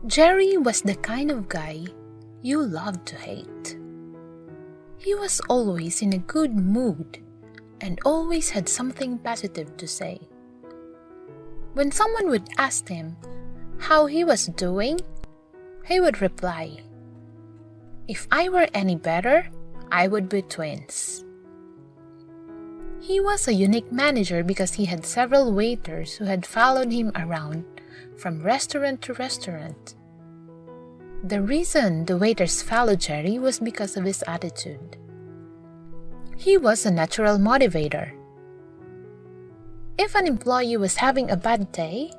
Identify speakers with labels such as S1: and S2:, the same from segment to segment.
S1: Jerry was the kind of guy you loved to hate. He was always in a good mood and always had something positive to say. When someone would ask him how he was doing, he would reply, "If I were any better, I would be twins." He was a unique manager because he had several waiters who had followed him around from restaurant to restaurant. The reason the waiters followed Jerry was because of his attitude. He was a natural motivator. If an employee was having a bad day,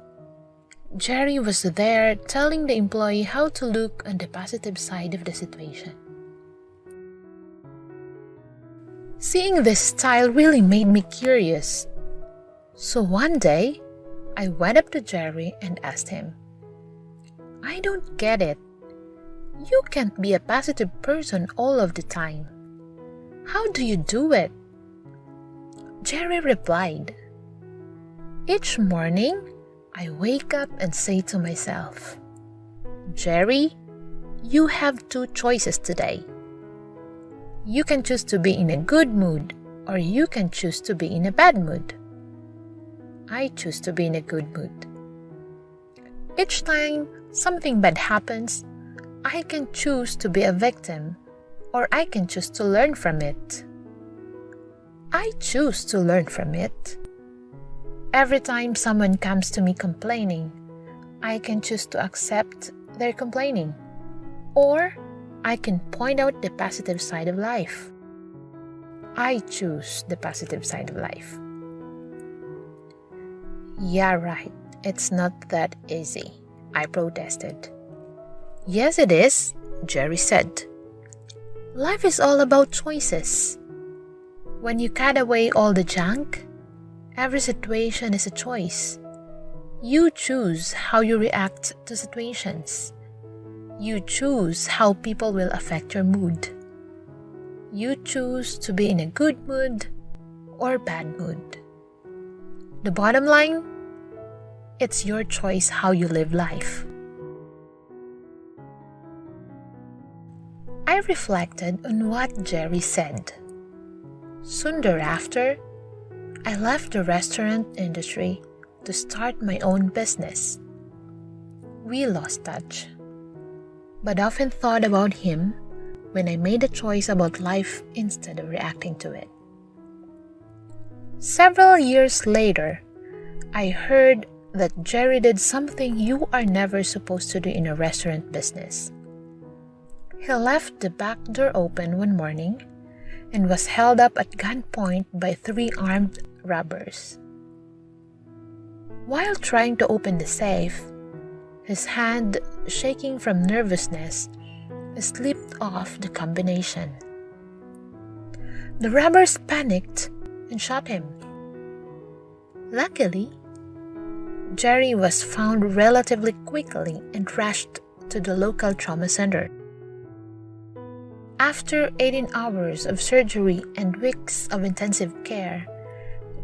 S1: Jerry was there telling the employee how to look on the positive side of the situation. Seeing this style really made me curious. So one day, I went up to Jerry and asked him, "I don't get it. You can't be a positive person all of the time. How do you do it?" Jerry replied, "Each morning, I wake up and say to myself, 'Jerry, you have two choices today. You can choose to be in a good mood or you can choose to be in a bad mood. I choose to be in a good mood. Each time something bad happens, I can choose to be a victim or I can choose to learn from it. I choose to learn from it. Every time someone comes to me complaining, I can choose to accept their complaining, or I can point out the positive side of life. I choose the positive side of life." "Yeah, right. It's not that easy," I protested. "Yes, it is," Jerry said. "Life is all about choices. When you cut away all the junk, every situation is a choice. You choose how you react to situations. You choose how people will affect your mood. You choose to be in a good mood or bad mood. The bottom line, it's your choice how you live life." I reflected on what Jerry said. Soon thereafter, I left the restaurant industry to start my own business. We lost touch, but often thought about him when I made a choice about life instead of reacting to it. Several years later, I heard that Jerry did something you are never supposed to do in a restaurant business. He left the back door open one morning and was held up at gunpoint by 3 armed robbers. While trying to open the safe, his hand, shaking from nervousness, slipped off the combination. The robbers panicked and shot him. Luckily, Jerry was found relatively quickly and rushed to the local trauma center. After 18 hours of surgery and weeks of intensive care,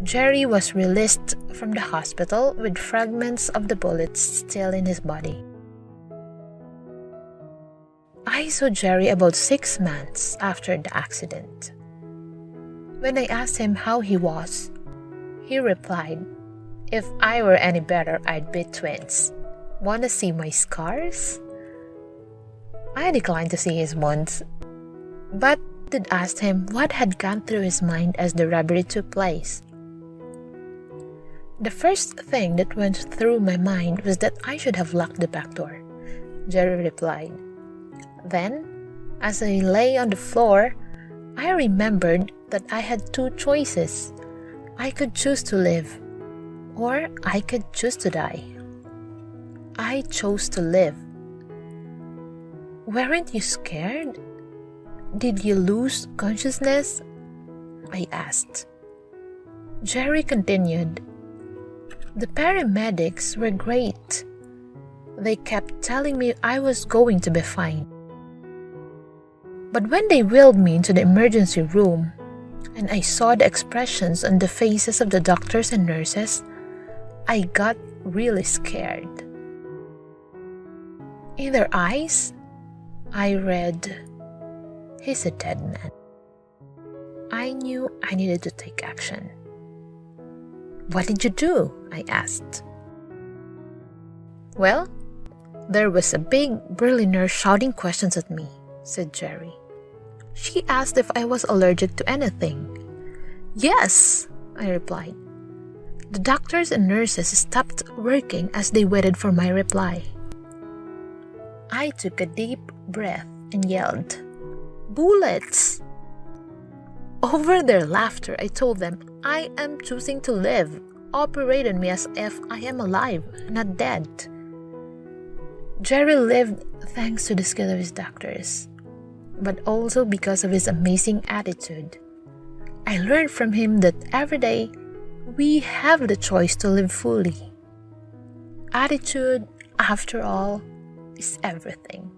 S1: Jerry was released from the hospital with fragments of the bullets still in his body. I saw Jerry about 6 months after the accident. When I asked him how he was, he replied, "If I were any better, I'd be twins. Wanna see my scars?" I declined to see his wounds, but did ask him what had gone through his mind as the robbery took place. "The first thing that went through my mind was that I should have locked the back door," Jerry replied. "Then, as I lay on the floor, I remembered that I had 2 choices. I could choose to live, or I could choose to die. I chose to live." "Weren't you scared? Did you lose consciousness?" I asked. Jerry continued, "The paramedics were great. They kept telling me I was going to be fine. But when they wheeled me into the emergency room and I saw the expressions on the faces of the doctors and nurses, I got really scared." In their eyes, I read, "He's a dead man." I knew I needed to take action. "What did you do?" I asked. "Well, there was a big, burly nurse shouting questions at me," said Jerry. "She asked if I was allergic to anything." "Yes," I replied. The doctors and nurses stopped working as they waited for my reply. I took a deep breath and yelled, "Bullets!" Over their laughter, I told them, "I am choosing to live. Operate on me as if I am alive, not dead." Jerry lived thanks to the skill of his doctors, but also because of his amazing attitude. I learned from him that every day we have the choice to live fully. Attitude, after all, is everything.